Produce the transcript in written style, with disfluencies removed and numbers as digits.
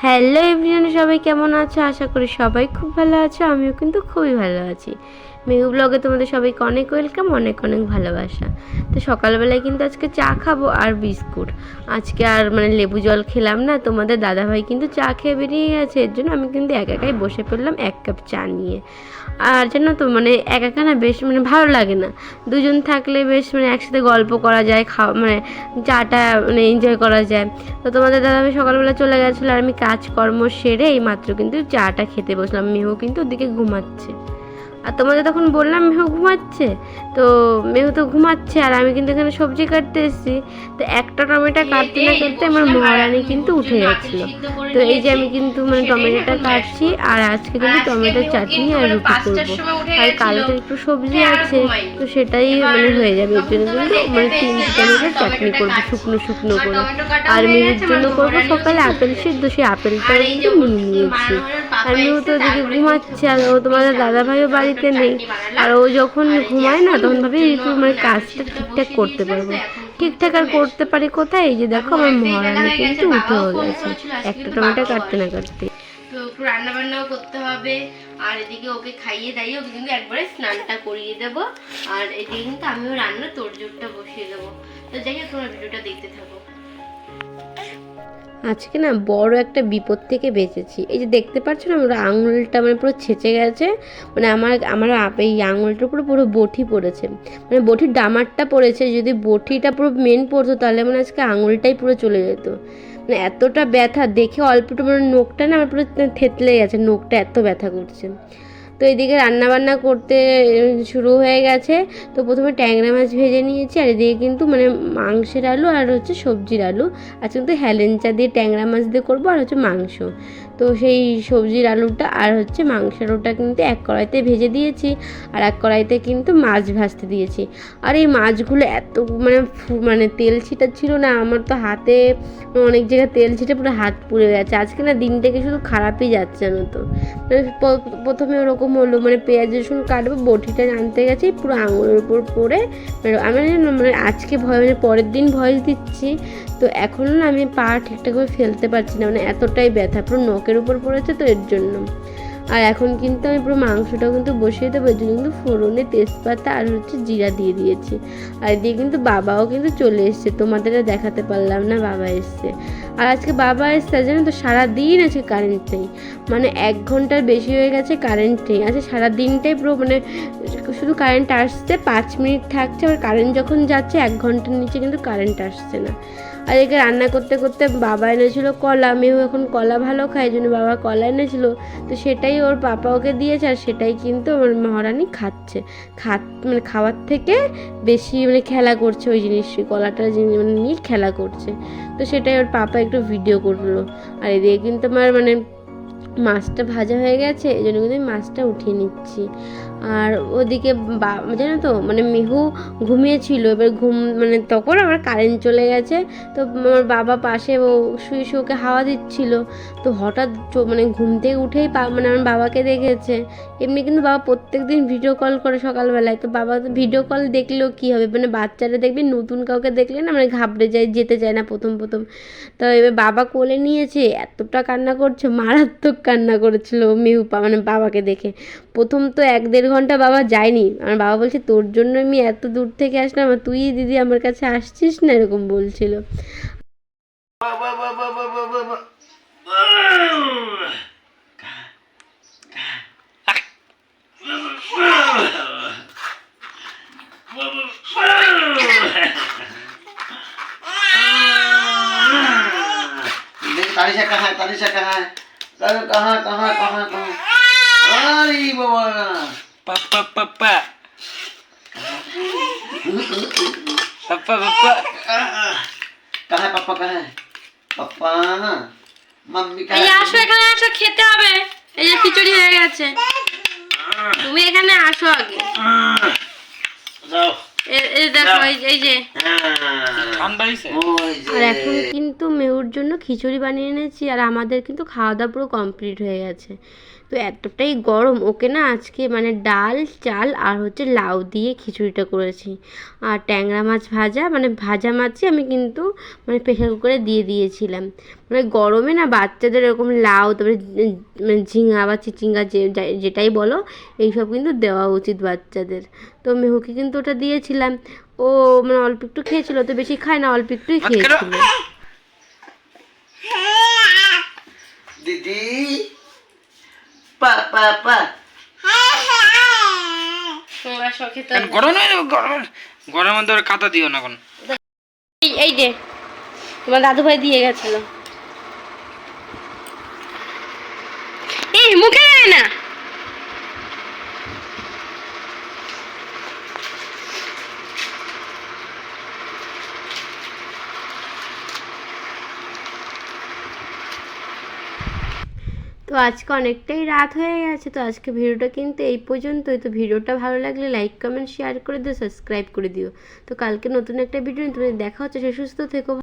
Hello everyone, সবাই কেমন আছো? আশা করি সবাই খুব ভালো আছো। আমিও কিন্তু খুবই ভালো আছি। মেহু ব্লগে তোমাদের সবাইকে অনেক ওয়েলকাম, অনেক অনেক ভালোবাসা। তো সকালবেলায় কিন্তু আজকে চা খাবো আর বিস্কুট। আজকে আর লেবু জল খেলাম না, তোমাদের দাদাভাই কিন্তু চা খেয়ে বেরিয়ে গেছে। এর জন্য আমি কিন্তু একাই বসে পড়লাম 1 কাপ চা নিয়ে। আর জানো তো একা না বেশ ভালো লাগে না। দুজন থাকলে বেশ একসাথে গল্প করা যায়, চাটা এনজয় করা যায়। তো তোমাদের দাদাভাই সকালবেলা চলে গেছিলো আর আমি কাজকর্ম সেরে এই মাত্র কিন্তু চাটা খেতে বসলাম। মেহু কিন্তু ওদিকে ঘুমাচ্ছে। আর তোমাদের তখন বললাম মেহু ঘুমাচ্ছে, তো মেহু তো ঘুমাচ্ছে আর আমি কিন্তু এখানে সবজি কাটতে এসেছি। তো একটা টমেটো কাটতে না কাটতে আমার মহারানী কিন্তু উঠে গেছিলো। তো এই যে আমি কিন্তু টমেটোটা কাটছি আর আজকে কিন্তু টমেটোর চাটনি আর রুটি করবো। আর কালকে একটু সবজি আছে, তো সেটাই হয়ে যাবে। এর জন্য কিন্তু 3 টমেটোর চাটনি করবো শুকনো শুকনো করে। আর মেহুর জন্য করবো সকালে আপেল সিদ্ধ, সেই আপেলটা কিন্তু নিয়ে নিয়েছি। আর মেহু তো ওদিকে ঘুমাচ্ছে আর ও তোমাদের দাদাভাইও বাড়িতে নেই। আর ও যখন ঘুমায় না তখন ভাবে একটু কাজটা ঠিকঠাক করতে পারবো। ঠিকঠাক আর করতে পারি কোথায়? এই যে দেখো আমার মহারানী কিন্তু উঠেও গেছে একটা টমেটো কাটতে না কাটতে। তো একটু রান্না বান্নাও করতে হবে। আর এদিকে ওকে খাইয়ে দাইয়ে ওকে কিন্তু একবারে স্নানটা করিয়ে দেবো। আর এদিকে কিন্তু আমিও রান্না তোড়জোড়টা বসিয়ে দেবো। তো যাই হোক, তোমরা ভিডিওটা দেখতে থাকো। আজকে না বড় একটা বিপদ থেকে বেঁচেছি। এই যে দেখতে পাচ্ছ না, আমার আঙুলটা পুরো ছেঁচে গেছে। আমার এই আঙুলটার উপরে পুরো বটি পড়েছে, বটির ডামারটা পড়েছে। যদি বটিটা পুরো মেন পড়তো তাহলে আজকে আঙুলটাই পুরো চলে যেত। এতটা ব্যথা দেখে অল্প একটু নোখটা না আমার পুরো থেতলে গেছে, নোখটা এত ব্যথা করছে। তো এদিকে রান্নাবান্না করতে শুরু হয়ে গেছে। তো প্রথমে ট্যাংরা মাছ ভেজে নিয়েছি আর এদিকে কিন্তু মাংসের আলু আর হচ্ছে সবজির আলু। আজকে কিন্তু হেলেঞ্চা দিয়ে ট্যাংরা মাছ দিয়ে করবো আর হচ্ছে মাংস। তো সেই সবজির আলুটা আর হচ্ছে মাংসের আলুটা কিন্তু এক কড়াইতে ভেজে দিয়েছি আর এক কড়াইতে কিন্তু মাছ ভাজতে দিয়েছি। আর এই মাছগুলো এত তেল ছিটাচ্ছিল না, আমার তো হাতে অনেক জায়গায় তেল ছিটে পুরো হাত পুড়ে গেছে। আজকে না দিন থেকে শুধু খারাপই যাচ্ছে জানো তো। প্রথমে ওরকম হলো, পেঁয়াজ রসুন কাটবো, বটিটা আনতে গেছি পুরো আঙুলের উপর পড়ে আমি আজকে পরের দিন ভয়েস দিচ্ছি। তো এখনও না আমি পা ঠিকঠাকভাবে ফেলতে পারছি না, এতটাই ব্যথা পুরো নখের উপর পড়েছে, তো এর জন্য। আর এখন কিন্তু আমি পুরো মাংসটাও কিন্তু বসিয়ে দেবো। এর জন্য কিন্তু ফোড়নে তেজপাতা আর হচ্ছে জিরা দিয়ে দিয়েছি। আর এদিকে কিন্তু বাবাও কিন্তু চলে এসছে, তোমাদের দেখাতে পারলাম না বাবা এসছে। আর আজকে বাবা এসছে জানো তো, সারাদিন আজকে কারেন্ট নেই, 1 ঘন্টার বেশি হয়ে গেছে কারেন্ট নেই। আচ্ছা সারাদিনটাই পুরো শুধু কারেন্ট আসছে, 5 মিনিট থাকছে, আবার কারেন্ট যখন যাচ্ছে 1 ঘন্টার নিচে কিন্তু কারেন্ট আসছে না। আর এদিকে রান্না করতে করতে বাবা এনেছিল কলা, মেয়েও এখন কলা ভালো খায়, জন্য বাবা কলা এনেছিল। তো সেটাই ওর পাপা ওকে দিয়েছে আর সেটাই কিন্তু আমার মহারানী খাচ্ছে। খাওয়ার থেকে বেশি খেলা করছে ওই জিনিস, কলাটা নিয়ে খেলা করছে। তো সেটাই ওর পাপা একটু ভিডিও করলো। আর এদিকে কিন্তু আমার মাছটা ভাজা হয়ে গেছে, এই জন্য কিন্তু আমি মাছটা উঠিয়ে নিচ্ছি। আর ওদিকে জানো তো মেহু ঘুমিয়েছিল, এবার তখন আমার কারেন্ট চলে গেছে। তো আমার বাবা পাশে ও শুয়ে শুয়ে ওকে হাওয়া দিচ্ছিল। তো হঠাৎ ঘুম থেকে উঠেই আমার বাবাকে দেখেছে। এমনি কিন্তু বাবা প্রত্যেক দিন ভিডিও কল করে সকালবেলায়। তো বাবা তো ভিডিও কল দেখলেও কী হবে, বাচ্চারা দেখবে নতুন কাউকে দেখলে না ঘাবড়ে যায়, যেতে চায় না প্রথম। তো এবার বাবা কোলে নিয়েছে, এতটা কান্না করছে, মারাত্মক কান্না করেছিল মেহু বাবাকে দেখে। প্রথম তো 1-1.5 ঘন্টা বাবা যায়নি। আমার বাবা বলছে তোর জন্য আমি এত দূর থেকে আসলাম আর তুই দিদি আমার কাছে আসছিস না, এরকম বলছিল। तानिशा कहाँ है? तानिशा कहाँ है? कहाँ कहाँ कहाँ कहाँ? अरे बाबा, पापा पापा पापा पापा कहाँ है पापा? कहाँ है पापा? मम्मी कहाँ এই है? আসো, এখানে আসো, খেতে হবে। এই যে খিচুড়ি হয়ে গেছে, তুমি এখানে আসো আগে। जाओ এই দেখো এই যে ঠান্ডা হয়েছে ওই যে আর এখন কিন্তু মেহুর জন্য খিচুড়ি বানিয়ে এনেছি আর আমাদের কিন্তু খাওয়া দাওয়া পুরো কমপ্লিট হয়ে গেছে। তো এতটাই গরম ওকে না আজকে মানে ডাল চাল আর হচ্ছে লাউ দিয়ে খিচুড়িটা করেছি। আর ট্যাংরা মাছ ভাজা মানে ভাজা মাছই আমি কিন্তু মানে প্রেশার কুকারে দিয়ে দিয়েছিলাম। মানে গরমে না বাচ্চাদের এরকম লাউ তারপরে মানে ঝিঙা বা চিচিঙ্গা যেটাই বলো এইসব কিন্তু দেওয়া উচিত বাচ্চাদের। তো মেহুকে কিন্তু ওটা দিয়েছিলাম। ও মানে অল্প একটু খেয়েছিল, তো বেশি খায় না, অল্প একটুই খেয়েছিল। দিদি পা পা পা গরম নয় গরমের মধ্যে ওর কাঁথা দিও না কোন এই যে তোমার দাদু ভাই দিয়ে গেছিল। এই মুখে দেয় না। তো আজকে অনেকটাই রাত হয়ে গেছে, তো আজকে ভিডিওটা কিন্তু এই পর্যন্তই। তো ভিডিওটা ভালো লাগলে লাইক কমেন্ট শেয়ার করে দিও, সাবস্ক্রাইব করে দিও। তো কালকে নতুন একটা ভিডিও তোমাদের দেখা হচ্ছে, সে সুস্থ থেকো।